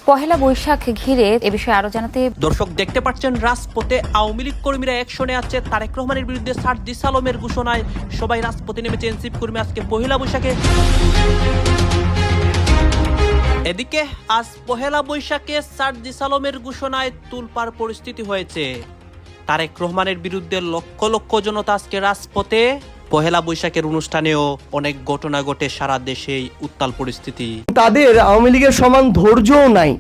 পহেলা বৈশাখ ঘিরে এ বিষয়ে আরো জানাতে দর্শক দেখতে পাচ্ছেন রাজপথে আওয়ামী লীগ কর্মীরা অ্যাকশনে আছে। তারেক রহমানের বিরুদ্ধে সার্জিস আলমের ঘোষণায় সবাই রাজপথে নেমেছে এনসিপি কর্মী আজকে পহেলা বৈশাখে। এদিকে আজ পহেলা বৈশাখে সার্জিস আলমের ঘোষণায় তুলপাড় পরিস্থিতি হয়েছে। তারেক রহমানের বিরুদ্ধে লক্ষ লক্ষ জনতা আজকে রাজপথে। পহেলা বৈশাখের অনুষ্ঠানেও অনেক ঘটনা ঘটে, সারা দেশেই উত্তাল পরিস্থিতি। তাদের আওয়ামী লীগের সমান ধৈর্যও নাই,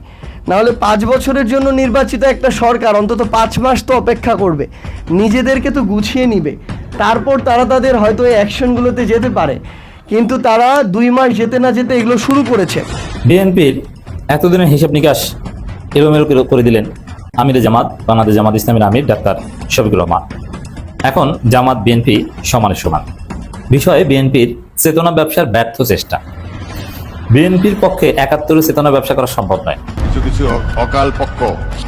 নাহলে 5 বছরের জন্য নির্বাচিত একটা সরকার অন্তত 5 মাস তো অপেক্ষা করবে, নিজেদেরকে তো গুছিয়ে নিবে, তারপর তারা তাদের হয়তো এই অ্যাকশনগুলোতে যেতে পারে। কিন্তু তারা 2 মাস যেতে না যেতে এগুলো শুরু করেছে। বিএনপির এতদিনের হিসাব নিকাশ এলোমেলো করে দিলেন আমিরে জামাত, বাংলাদেশ জামাত ইসলামের আমির ডাক্তার শফিকুর রহমান। এখন জামাত বিএনপি সমানে সমান বিষয়ে বিএনপির চেতনা ব্যবসার ব্যর্থ চেষ্টা। বিএনপির পক্ষে 71 চেতনা ব্যবসা করা সম্ভব নয়। কিছু কিছু অকাল পক্ষ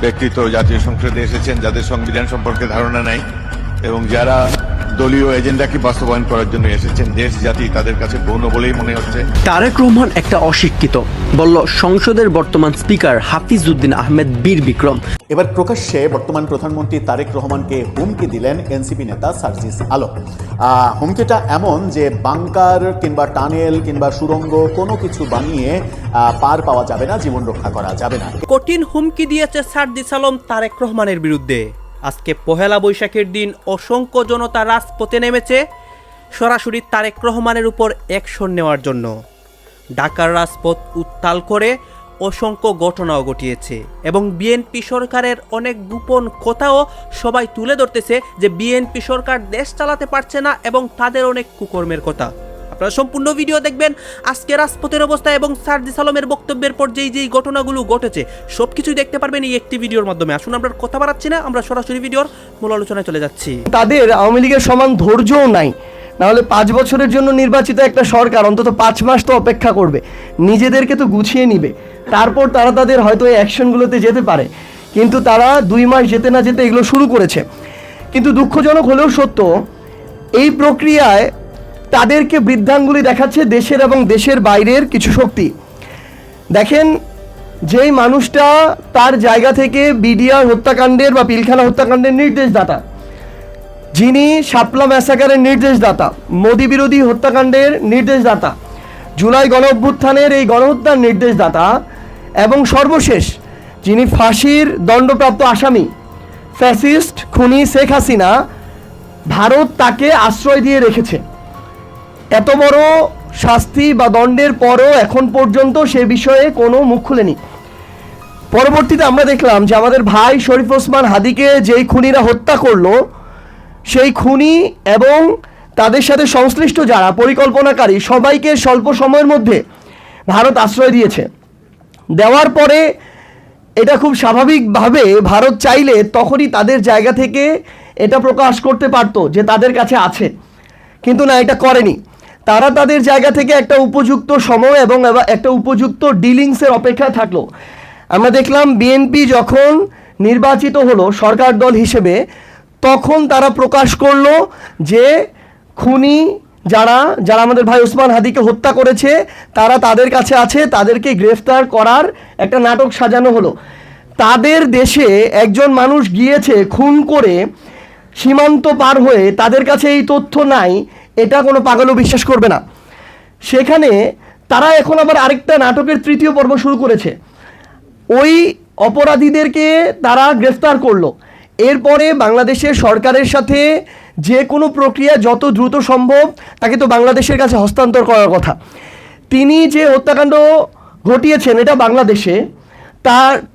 ব্যক্তিত্ব জাতীয় সংসদে এসেছেন যাদের সংবিধান সম্পর্কে ধারণা নাই এবং যারা দলীয় এজেন্ডাকে বাস্তবায়ন করার জন্য এসেছেন, দেশ জাতি তাদের কাছে গৌণ বলেই মনে হচ্ছে। তারেক রহমান একটা অশিক্ষিত, বলল সংসদের বর্তমান স্পিকার হাফিজ উদ্দিন আহমেদ বীর বিক্রম। এবার প্রকাশ্যে বর্তমান প্রধানমন্ত্রী তারেক রহমানকে হুমকি দিলেন এনসিপি নেতা সার্জিস আলম। হুমকিটা এমন যে বাংকার কিংবা টানেল কিংবা সুড়ঙ্গ কোনো কিছু বানিয়ে পার পাওয়া যাবে না, জীবন রক্ষা করা যাবে না। কঠিন হুমকি দিয়েছে সার্জিস আলম তারেক রহমানের বিরুদ্ধে। আজকে পহেলা বৈশাখের দিন অসংখ্য জনতা রাজপথে নেমেছে সরাসরি তারেক রহমানের উপর অ্যাকশন নেওয়ার জন্য। ঢাকার রাজপথ উত্তাল করে অসংখ্য ঘটনাও ঘটিয়েছে এবং বিএনপি সরকারের অনেক গোপন কথাও সবাই তুলে ধরতেছে যে বিএনপি সরকার দেশ চালাতে পারছে না এবং তাদের অনেক কুকর্মের কথা। আপনারা সম্পূর্ণ ভিডিও দেখবেন। আজকে রাজপথের অবস্থা এবং সার্জিস আলমের বক্তব্যের পর যেই ঘটনাগুলো ঘটেছে সবকিছুই দেখতে পারবেন এই একটি ভিডিওর মাধ্যমে। আসুন আমরা কথা বাড়াচ্ছি না, আমরা সরাসরি ভিডিওর মূল আলোচনায় চলে যাচ্ছি। তাদের আওয়ামী লীগের সমান ধৈর্যও নাই, নাহলে 5 বছরের জন্য নির্বাচিত একটা সরকার অন্তত 5 মাস তো অপেক্ষা করবে, নিজেদেরকে তো গুছিয়ে নিবে, তারপর তারা তাদের হয়তো এই অ্যাকশনগুলোতে যেতে পারে। কিন্তু তারা 2 মাস যেতে না যেতে এগুলো শুরু করেছে। কিন্তু দুঃখজনক হলেও সত্য, এই প্রক্রিয়ায় তাদেরকে বৃদ্ধাঙ্গুলি দেখাচ্ছে দেশের এবং দেশের বাইরের কিছু শক্তি। দেখেন, যেই মানুষটা তার জায়গা থেকে বিডিআর হত্যাকাণ্ডের বা পিলখানা হত্যাকাণ্ডের নির্দেশদাতা, যিনি শাপলা ম্যাসাকারের নির্দেশদাতা, মোদি বিরোধী হত্যাকাণ্ডের নির্দেশদাতা, জুলাই গণ অভ্যুত্থানের এই গণহত্যার নির্দেশদাতা এবং সর্বশেষ যিনি ফাঁসির দণ্ডপ্রাপ্ত আসামি ফ্যাসিস্ট খুনি শেখ হাসিনা, ভারত তাকে আশ্রয় দিয়ে রেখেছে। এত বড় শাস্তি বা দণ্ডের পরও এখন পর্যন্ত সে বিষয়ে কোনো মুখ খুলেনি। পরবর্তীতে আমরা দেখলাম যে আমাদের ভাই শরীফ ওসমান হাদিকে যেই খুনিরা হত্যা করলো, সেই খুনি এবং তাদের সাথে সংশ্লিষ্ট যারা পরিকল্পনাকারী সবাইকে স্বল্প সময়ের মধ্যে ভারত আশ্রয় দিয়েছে। দেওয়ার পরে এটা খুব স্বাভাবিকভাবে ভারত চাইলে তখনই তাদের জায়গা থেকে এটা প্রকাশ করতে পারতো যে তাদের কাছে আছে, কিন্তু না, এটা করেনি। তারা তাদের জায়গা থেকে একটা উপযুক্ত সময় এবং একটা উপযুক্ত ডিলিংসের অপেক্ষায় থাকলো। আমরা দেখলাম বিএনপি যখন নির্বাচিত হলো সরকার দল হিসেবে, তখন তারা প্রকাশ করলো যে খুনি যারা আমাদের ভাই ওসমান হাদিকে হত্যা করেছে তারা তাদের কাছে আছে, তাদেরকে গ্রেফতার করার একটা নাটক সাজানো হলো। তাদের দেশে একজন মানুষ গিয়েছে খুন করে সীমান্ত পার হয়ে, তাদের কাছে এই তথ্য নাই, এটা কোনো পাগলও বিশ্বাস করবে না। সেখানে তারা এখন আবার আরেকটা নাটকের 3য় পর্ব শুরু করেছে। ওই অপরাধীদেরকে তারা গ্রেফতার করলো। এরপরে বাংলাদেশের সরকারের সাথে যে কোনো প্রক্রিয়া যত দ্রুত সম্ভব তাকে তো বাংলাদেশের কাছে হস্তান্তর করার কথা। তিনি যে হত্যাকাণ্ড ঘটিয়েছেন এটা বাংলাদেশে,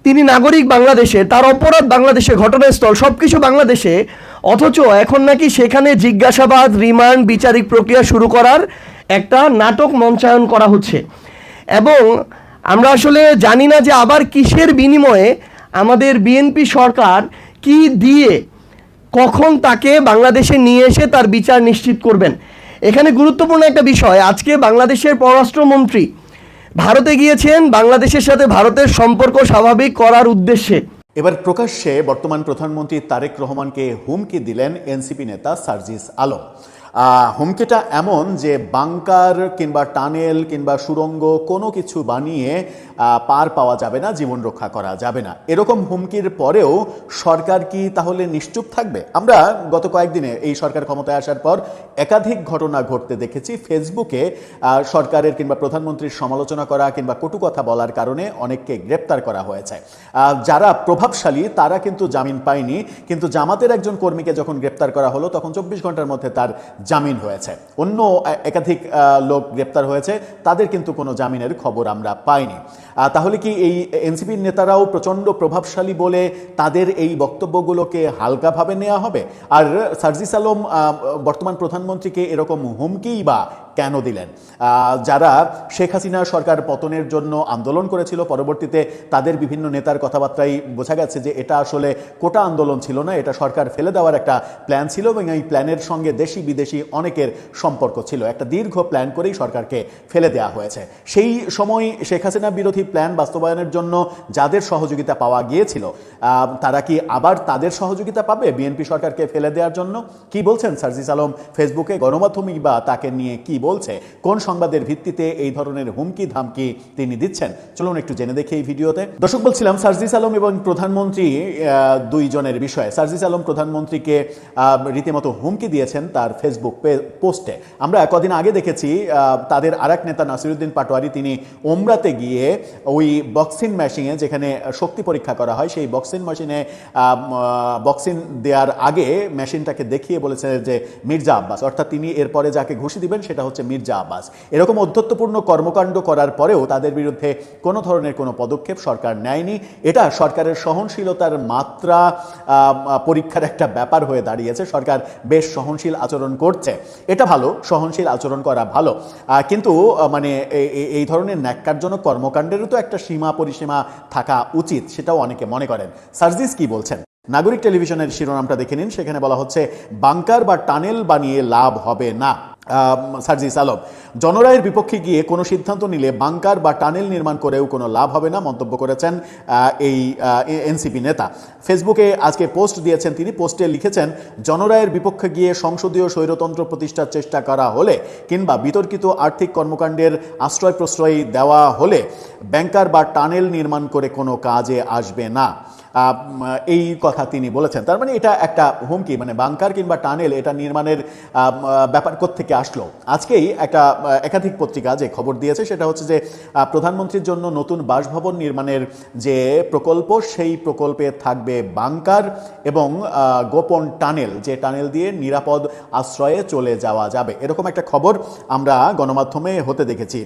তিনি নাগরিক বাংলাদেশে, তার অপরাধ বাংলাদেশে, ঘটনাস্থল সব কিছু বাংলাদেশে, অথচ এখন নাকি সেখানে জিজ্ঞাসাবাদ, রিমান্ড, বিচারিক প্রক্রিয়া শুরু করার একটা নাটক মঞ্চায়ন করা হচ্ছে। এবং আমরা আসলে জানি না যে আবার কিসের বিনিময়ে আমাদের বিএনপি সরকার কি দিয়ে কখন তাকে বাংলাদেশে নিয়ে এসে তার বিচার নিশ্চিত করবেন। এখানে গুরুত্বপূর্ণ একটা বিষয়, আজকে বাংলাদেশের পররাষ্ট্রমন্ত্রী ভারতে গিয়েছেন বাংলাদেশের সাথে ভারতের সম্পর্ক স্বাভাবিক করার উদ্দেশ্যে। এবার প্রকাশ্যে বর্তমান প্রধানমন্ত্রী তারেক রহমানকে হুমকি দিলেন এনসিপি নেতা সার্জিস আলম। হুমকিটা এমন যে বাংকার কিংবা টানেল কিংবা সুড়ঙ্গ কোনো কিছু বানিয়ে পার পাওয়া যাবে না, জীবন রক্ষা করা যাবে না। এরকম হুমকির পরেও সরকার কি তাহলে নিশ্চুপ থাকবে? আমরা গত কয়েকদিনে এই সরকার ক্ষমতায় আসার পর একাধিক ঘটনা ঘটতে দেখেছি। ফেসবুকে সরকারের কিংবা প্রধানমন্ত্রীর সমালোচনা করা কিংবা কটু কথা বলার কারণে অনেককে গ্রেপ্তার করা হয়েছে। যারা প্রভাবশালী তারা কিন্তু জামিন পায়নি, কিন্তু জামাতের একজন কর্মীকে যখন গ্রেপ্তার করা হলো তখন 24 ঘন্টার মধ্যে তার জামিন হয়েছে। অন্য একাধিক লোক গ্রেপ্তার হয়েছে, তাদের কিন্তু কোনো জামিনের খবর আমরা পাইনি। তাহলে কি এই এনসিপির নেতারাও প্রচণ্ড প্রভাবশালী বলে তাদের এই বক্তব্যগুলোকে হালকাভাবে নেওয়া হবে? আর সার্জিস আলম বর্তমান প্রধানমন্ত্রীকে এরকম হুমকিই বা কেন দিলেন? যারা শেখ হাসিনা সরকার পতনের জন্য আন্দোলন করেছিল, পরবর্তীতে তাদের বিভিন্ন নেতার কথাবার্তায় বোঝা গেছে যে এটা আসলে কোটা আন্দোলন ছিল না, এটা সরকার ফেলে দেওয়ার একটা প্ল্যান ছিল এবং এই প্ল্যানের সঙ্গে দেশি বিদেশি অনেকের সম্পর্ক ছিল। একটা দীর্ঘ প্ল্যান করেই সরকারকে ফেলে দেওয়া হয়েছে। সেই সময় শেখ হাসিনা বিরোধী প্ল্যান বাস্তবায়নের জন্য যাদের সহযোগিতা পাওয়া গিয়েছিল, তারা কি আবার তাদের সহযোগিতা পাবে বিএনপি সরকারকে ফেলে দেওয়ার জন্য? কি বলছেন সার্জিস আলম ফেসবুকে? গণমাধ্যমই বা তাকে নিয়ে কি বলছে? কোন সংবাদের ভিত্তিতে এই ধরনের হুমকি ধামকি তিনি দিচ্ছেন? চলুন একটু জেনে দেখি এই ভিডিওতে। দর্শক, বলছিলাম সার্জিস আলম এবং প্রধানমন্ত্রী দুইজনের বিষয়ে। সার্জিস আলম প্রধানমন্ত্রীকে রীতিমতো হুমকি দিয়েছেন তার ফেসবুক পোস্টে। আমরা কদিন আগে দেখেছি তাদের আরেক নেতা নাসিরুদ্দিন পাটোয়ারি তিনি ওমরাতে গিয়ে ওই বক্সিং মেশিনে, যেখানে শক্তি পরীক্ষা করা হয়, সেই বক্সিং মেশিনে বক্সিং দেওয়ার আগে মেশিনটাকে দেখিয়ে বলেছে যে মির্জা আব্বাস, অর্থাৎ তিনি এরপরে যাকে ঘুষি দিবেন সেটা হচ্ছে মির্জা আব্বাস। এরকম অধ্যত্বপূর্ণ কর্মকাণ্ড করার পরেও তাদের বিরুদ্ধে কোনো ধরনের কোনো পদক্ষেপ সরকার নেয়নি। এটা সরকারের সহনশীলতার মাত্রা পরীক্ষার একটা ব্যাপার হয়ে দাঁড়িয়েছে। সরকার বেশ সহনশীল আচরণ করছে, এটা ভালো, সহনশীল আচরণ করা ভালো, কিন্তু মানে এই ধরনের ন্যাক্কারজনক কর্মকাণ্ডেরও তো একটা সীমা পরিসীমা থাকা উচিত, সেটাও অনেকে মনে করেন। সার্জিস কি বলছেন? নাগরিক টেলিভিশনের শিরোনামটা দেখে নিন, সেখানে বলা হচ্ছে বাংকার বা টানেল বানিয়ে লাভ হবে না। সার্জিস আলম জনরায়ের বিপক্ষে গিয়ে কোনো সিদ্ধান্ত নিলে বাংকার বা টানেল নির্মাণ করেও কোনো লাভ হবে না মন্তব্য করেছেন এই এনসিপি নেতা। ফেসবুকে আজকে পোস্ট দিয়েছেন তিনি। পোস্টে লিখেছেন, জনরায়ের বিপক্ষে গিয়ে সংসদীয় স্বৈরতন্ত্র প্রতিষ্ঠার চেষ্টা করা হলে কিংবা বিতর্কিত আর্থিক কর্মকাণ্ডের আশ্রয় প্রশ্রয় দেওয়া হলে ব্যাংকার বা টানেল নির্মাণ করে কোনো কাজে আসবে না। এই কথা তিনি বলেছেন। তার মানে এটা একটা হুমকি, মানে বাংকার কিংবা টানেল এটা নির্মাণের ব্যাপার কোত্থেকে আসলো? আজকেই একটা একাধিক পত্রিকা যে খবর দিয়েছে সেটা হচ্ছে যে প্রধানমন্ত্রীর জন্য নতুন বাসভবন নির্মাণের যে প্রকল্প, সেই প্রকল্পে থাকবে বাংকার এবং গোপন টানেল, যে টানেল দিয়ে নিরাপদ আশ্রয়ে চলে যাওয়া যাবে। এরকম একটা খবর আমরা গণমাধ্যমে হতে দেখেছি।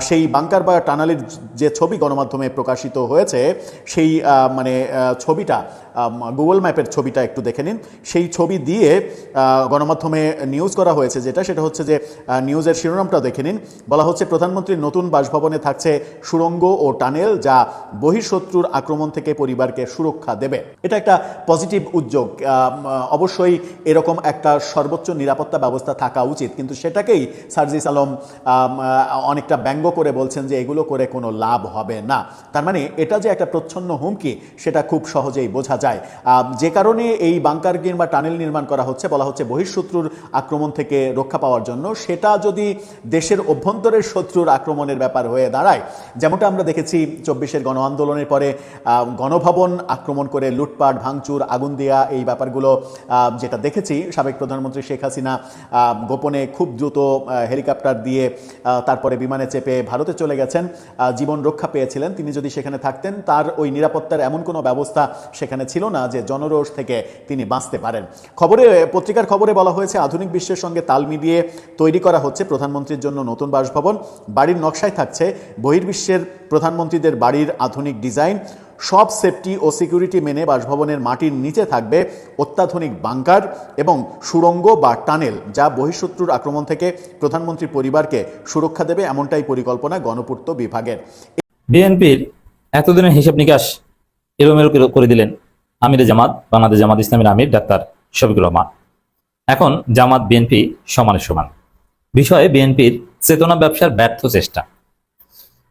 সেই বাংকার বা টানেলের যে ছবি গণমাধ্যমে প্রকাশিত হয়েছে, সেই মানে ছবিটা, গুগল ম্যাপের ছবিটা একটু দেখে নিন। সেই ছবি দিয়ে গণমাধ্যমে নিউজ করা হয়েছে, সেটা হচ্ছে যে নিউজের শিরোনামটা দেখে নিন। বলা হচ্ছে প্রধানমন্ত্রীর নতুন বাসভবনে থাকছে সুড়ঙ্গ ও টানেল, যা বহিঃশত্রুর আক্রমণ থেকে পরিবারকে সুরক্ষা দেবে। এটা একটা পজিটিভ উদ্যোগ। অবশ্যই এরকম একটা সর্বোচ্চ নিরাপত্তা ব্যবস্থা থাকা উচিত, কিন্তু সেটাকেই সার্জিস আলম অনেকটা ব্যঙ্গ করে বলছেন যে এগুলো করে কোনো লাভ হবে না। তার মানে এটা যে একটা প্রচ্ছন্ন হুমকি সেটা খুব সহজেই বোঝা যায়। যে কারণে এই বাংকার কিংবা টানেল নির্মাণ করা হচ্ছে, বলা হচ্ছে বহিঃশত্রুর আক্রমণ থেকে রক্ষা পাওয়ার জন্য। সেটা যদি দেশের অভ্যন্তরের শত্রুর আক্রমণের ব্যাপার হয়ে দাঁড়ায়, যেমনটা আমরা দেখেছি 24-এর গণ আন্দোলনের পরে গণভবন আক্রমণ করে লুটপাট, ভাঙচুর, আগুন দেয়া, এই ব্যাপারগুলো যেটা দেখেছি, সাবেক প্রধানমন্ত্রী শেখ হাসিনা গোপনে খুব দ্রুত হেলিকপ্টার দিয়ে তারপরে বিমানে চেপে ভারতে চলে গেছেন, জীবন রক্ষা পেয়েছিলেন। তিনি যদি সেখানে থাকতেন, তার ওই নিরাপত্তার এমন কোনো ব্যবস্থা সেখানে ছিল না যে জনরোষ থেকে তিনি বাঁচতে পারেন। পত্রিকার খবরে বলা হয়েছে আধুনিক বিশ্বের সঙ্গে তাল মিলিয়ে তৈরি করা হচ্ছে প্রধানমন্ত্রীর জন্য নতুন বাসভবন। বাড়ির নকশায় থাকছে বহির্বিশ্বের প্রধানমন্ত্রীদের বাড়ির আধুনিক ডিজাইন। সব সেফটি ও সিকিউরিটি মেনে বাসভবনের মাটির নিচে থাকবে অত্যাধুনিক বাংকার এবং সুড়ঙ্গ বা টানেল, যা বহিঃশত্রুর আক্রমণ থেকে প্রধানমন্ত্রীর পরিবারকে সুরক্ষা দেবে, এমনটাই পরিকল্পনা গণপূর্ত বিভাগের। বিএনপির এতদিনের হিসাব নিকাশ এলোমেলো করে দিলেন আমিরে জামাত, বাংলাদেশ জামাত ইসলামীর আমির ডাক্তার শফিকুর রহমান। এখন জামাত বিএনপি সমানে সমান। বিষয়ে বিএনপির চেতনা ব্যবসার ব্যর্থ চেষ্টা।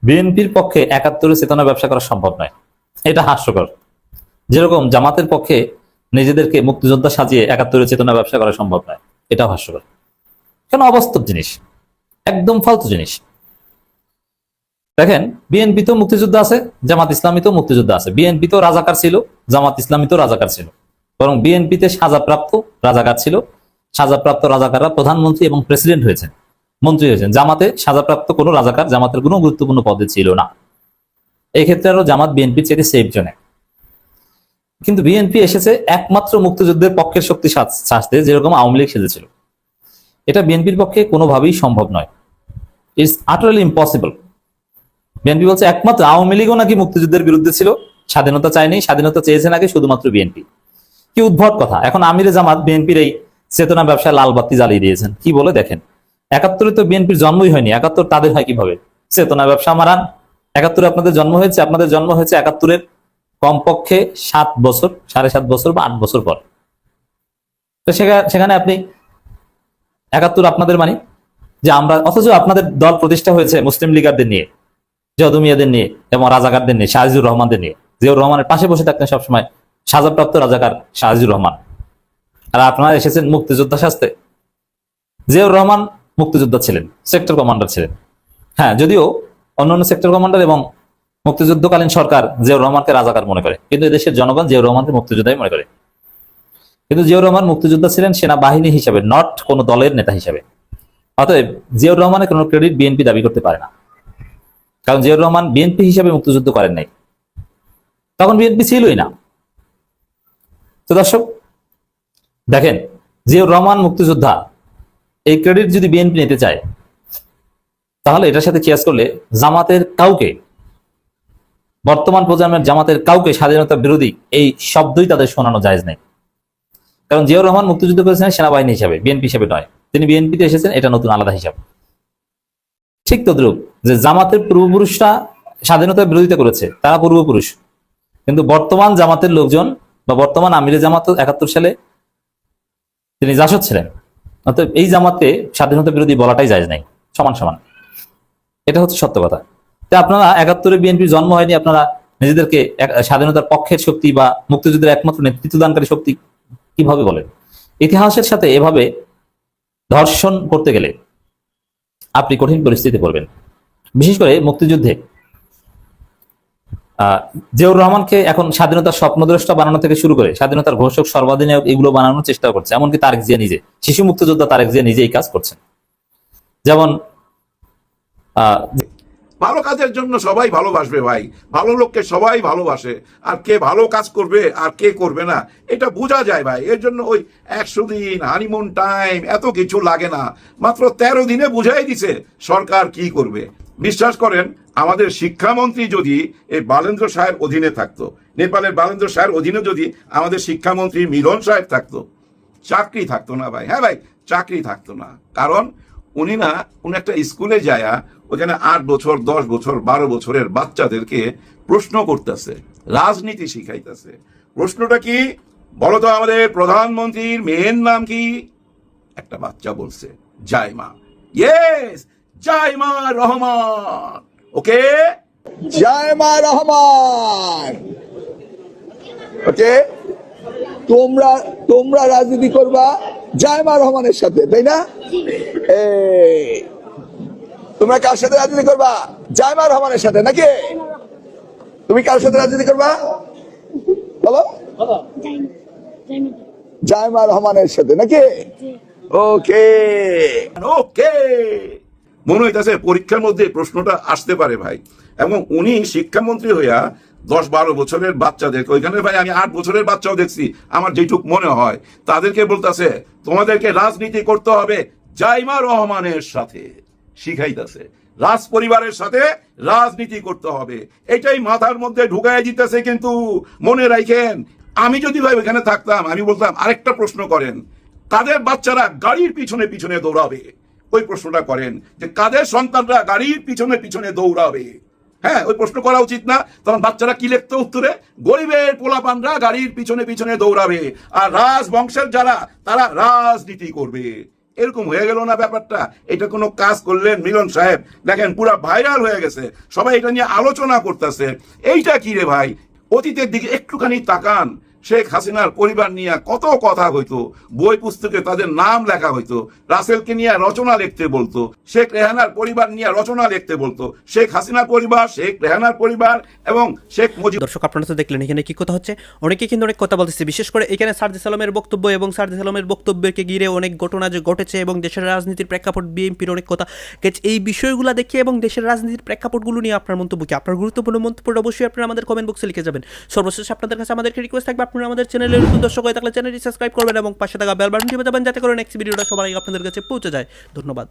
বিএনপির পক্ষে ৭১ চেতনা ব্যবসা করা সম্ভব নয়, এটা হাস্যকর। যেরকম জামাতের পক্ষে নিজেদেরকে মুক্তিযোদ্ধা সাজিয়ে ৭১ চেতনা ব্যবসা করা সম্ভব নয়, এটাও হাস্যকর। কেন? অবাস্তব জিনিস, একদম ফালতু জিনিস। দেখেন, বিএনপি তো মুক্তিযোদ্ধা আছে, জামাত ইসলামী তো মুক্তিযোদ্ধা আছে। বিএনপি তো রাজাকার ছিল, জামাত ইসলামী তো রাজাকার ছিল। বরং বিএনপিতে সাজাপ্রাপ্ত রাজাকার ছিল, সাজাপ্রাপ্ত রাজাকাররা প্রধানমন্ত্রী এবং প্রেসিডেন্ট হয়েছেন, মন্ত্রী হয়েছেন। জামাতে সাজাপ্রাপ্ত কোনো রাজাকার জামাতের কোনো গুরুত্বপূর্ণ পদে ছিল না। এই ক্ষেত্রে আরো জামাত বিএনপি চেয়ে সেফ জোনে। কিন্তু বিএনপি এসেছে একমাত্র মুক্তিযুদ্ধের পক্ষের শক্তি সাজতে, যেরকম আওয়ামী লীগ সেজেছিল। এটা বিএনপির পক্ষে কোনোভাবেই সম্ভব নয়। It's আটারলি impossible. বিএনপি বলছে একমাত্র আওয়ামী লীগও নাকি মুক্তিযুদ্ধের বিরুদ্ধে ছিল, স্বাধীনতা চায়নি, স্বাধীনতা চেয়েছে নাকি শুধুমাত্র বিএনপি। কি উদ্ভট কথা। এখন আমিরে জামাত বিএনপির এই চেতনা ব্যবসায় লাল বাতি জ্বালিয়ে দিয়েছেন। কি বলে দেখেন, 71-এ তো বিএনপির জন্মই হয়নি, 71 তাদের হয় কিভাবে? চেতনা ব্যবসা মারান। 71-এ আপনাদের জন্ম হয়েছে, আপনাদের জন্ম হয়েছে 71-এর কমপক্ষে 7 বছর, 7.5 বছর বা 8 বছর পর। তো সেখানে আপনি 71 আপনাদের মানে যে আমরা, অথচ আপনাদের দল প্রতিষ্ঠা হয়েছে মুসলিম লীগারদের নিয়ে, যদুমিয়াদের নিয়ে এবং রাজাকারদের নিয়ে, শাহজিউর রহমানদের নিয়ে। জিয়াউর রহমানের পাশে বসে থাকতেন সবসময় সাজাপ্রাপ্ত রাজাকার শাহজিউর রহমান। আর আপনারা এসেছেন মুক্তিযোদ্ধা সাজতে। জিয়াউর রহমান মুক্তিযোদ্ধা ছিলেন, সেক্টর কমান্ডার ছিলেন। হ্যাঁ, যদিও অন্যান্য সেক্টর কমান্ডার এবং মুক্তিযুদ্ধকালীন সরকার জিয়াউর রহমানকে রাজাকার মনে করে, কিন্তু এদেশের জনগণ জিয়াউর রহমানকে মুক্তিযোদ্ধাই মনে করে। কিন্তু জিয়াউর রহমান মুক্তিযোদ্ধা ছিলেন সেনাবাহিনী হিসাবে, নট কোনো দলের নেতা হিসাবে। অতএব জিয়াউর রহমানের কোনো ক্রেডিট বিএনপি দাবি করতে পারে না, কারণ জিয়াউর রহমান বিএনপি হিসাবে মুক্তিযুদ্ধ করেন নাই, তখন বিএনপি ছিলই না। তো দর্শক দেখেন, জিয়াউর রহমান মুক্তিযোদ্ধা, এই ক্রেডিট যদি বিএনপি নিতে চায় তাহলে এটার সাথে কিয়াস করলে জামাতের কাউকে, বর্তমান প্রজন্মের জামাতের কাউকে স্বাধীনতা বিরোধী এই শব্দই তাদের শোনানো জায়েজ নেই। কারণ জিয়াউর রহমান মুক্তিযুদ্ধ করেছেন সেনাবাহিনী হিসাবে, বিএনপি হিসাবে নয়। তিনি বিএনপিতে এসেছেন, এটা নতুন আলাদা হিসাব। ঠিক তদ্রুপ যে জামাতের পূর্বপুরুষরা স্বাধীনতার বিরোধিতা করেছে, তারা পূর্বপুরুষ। কিন্তু বর্তমান জামাতের লোকজন বা বর্তমান আমিরে জামাত 71 সালে তিনি জাসদ ছিলেন। অতএব এই জামাতে স্বাধীনতা বিরোধী বলাটাই জায়েজ নাই, সমান সমান। এটা হচ্ছে সত্য কথা। তাই আপনারা 71-এ বিএনপির জন্ম হয়নি, আপনারা নিজেদেরকে স্বাধীনতার পক্ষের শক্তি বা মুক্তিযুদ্ধের একমাত্র নেতৃত্ব দানকারী শক্তি কিভাবে বলেন? ইতিহাসের সাথে এভাবে ধর্ষণ করতে গেলে আপনি কঠিন পরিস্থিতি পড়বেন। বিশেষ করে মুক্তিযুদ্ধে জিয়াউর রহমানকে এখন স্বাধীনতার স্বপ্নদ্রষ্টা বানানো থেকে শুরু করে স্বাধীনতার ঘোষক, সর্বাধিনায়ক, এগুলো বানানোর চেষ্টা করছে। এমনকি তারেক জিয়া নিজে, শিশু মুক্তিযোদ্ধা তারেক জিয়া নিজে এই কাজ করছেন। যেমন ভালো কাজের জন্য সবাই ভালোবাসবে ভাই, ভালো লোককে সবাই ভালোবাসে। আর কে ভালো কাজ করবে আর কে করবে না এটা বোঝা যায় ভাই। এর জন্য ওই 100 দিন হানিমুন টাইম এত কিছু লাগে না, মাত্র 13 দিনে বুঝাই দিছে সরকার কি করবে। বিশ্বাস করেন, আমাদের শিক্ষামন্ত্রী যদি এই বালেন্দ্র সাহের অধীনে থাকতো, নেপালের বালেন্দ্র সাহের অধীনে যদি আমাদের শিক্ষামন্ত্রী মিলন সাহেব থাকতো, চাকরি থাকতো না ভাই। হ্যাঁ ভাই, চাকরি থাকতো না। কারণ উনি একটা স্কুলে যায়, ওখানে 8 বছর, 10 বছর, 12 বছরের বাচ্চাদেরকে প্রশ্ন করতেছে, রাজনীতি শিখাইতেছে। প্রশ্নটা কি বলো তো, আমাদের প্রধানমন্ত্রীর মেয়ের নাম কি? একটা বাচ্চা বলছে জাইমা। ইয়েস, জাইমা রহমান। ওকে, জাইমা রহমান। ওকে, তোমরা রাজনীতি করবা জাইমা রহমানের সাথে, তাই না? তোমরা কার সাথে রাজনীতি করবা? জাইমা রহমানের সাথে নাকি? তুমি কার সাথে রাজনীতি করবা বলো? জাইমা রহমানের সাথে নাকি? ওকে ওকে, মনে হইতেছে পরীক্ষার মধ্যে প্রশ্নটা আসতে পারে ভাই। এবং উনি শিক্ষামন্ত্রী হইয়া 10-12 বছরের বাচ্চাদেরকে, ওইখানে ভাই আমি 8 বছরের বাচ্চাও দেখছি, আমার যেটুক মনে হয়, তাদেরকে বলতেছে তোমাদেরকে রাজনীতি করতে হবে জাইমা রহমানের সাথে, শিখাইতেছে রাজ পরিবারের সাথে রাজনীতি করতে হবে। এটাই মাথার মধ্যে ঢুকাই দিতেছে। কিন্তু মনে রাখেন, আমি যদি ভাই ওইখানে থাকতাম, আমি বলতাম আরেকটা প্রশ্ন করেন, কাদের বাচ্চারা গাড়ির পিছনে পিছনে দৌড়াবে? ওই প্রশ্নটা করেন যে কাদের সন্তানরা গাড়ির পিছনে পিছনে দৌড়াবে। হ্যাঁ, ওই প্রশ্ন করা উচিত না? তখন বাচ্চারা কি লিখতো উত্তরে? গরিবের পোলাপানরা গাড়ির পিছনে পিছনে দৌড়াবে, আর রাজবংশের যারা তারা রাজনীতি করবে। এরকম হয়ে গেল না ব্যাপারটা? এটা কোনো কাজ করলেন মিলন সাহেব, দেখেন পুরা ভাইরাল হয়ে গেছে, সবাই এটা নিয়ে আলোচনা করতেছে। এইটা কি রে ভাই? অতীতের দিকে একটুখানি তাকান, শেখ হাসিনার পরিবার নিয়ে কত কথা হইতো, বই পুস্তকে তাদের নাম লেখা হইতো, রাসেলকে নিয়ে রচনা লিখতে বলতো, শেখ রেহানার পরিবার নিয়ে রচনা লিখতে বলতো, শেখ হাসিনার পরিবার, শেখ রেহানার পরিবার এবং শেখ মুজিব। দর্শক আপনারা তো দেখলেন এখানে কি কথা হচ্ছে, অনেকে কিন্তু অনেক কথা বলতেছে, বিশেষ করে এখানে সার্জিস আলমের বক্তব্য এবং সার্জিস আলমের বক্তব্যকে ঘিরে অনেক ঘটনা যে ঘটেছে এবং দেশের রাজনীতির প্রেক্ষাপট, বিএনপির অনেক কথা গেছে। এই বিষয়গুলো দেখে এবং দেশের রাজনীতির প্রেক্ষাপটগুলো নিয়ে আপনার মন্তব্য কি? আপনার গুরুত্বপূর্ণ মন্তব্যটা অবশ্যই আপনারা আমাদের কমেন্ট বক্সে লিখে যাবেন। সর্বশেষ আপনাদের কাছে আমাদেরকে রিকোয়েস্ট থাকবে, আপনারা আমাদের চ্যানেলের নতুন দর্শক হয়ে থাকলে চ্যানেলটি সাবস্ক্রাইব করবেন এবং পাশে থাকা বেল বাটনটি বাজাবেন যাতে করে নেক্সট ভিডিওটা সবার আগে আপনাদের কাছে পৌঁছে যায়। ধন্যবাদ।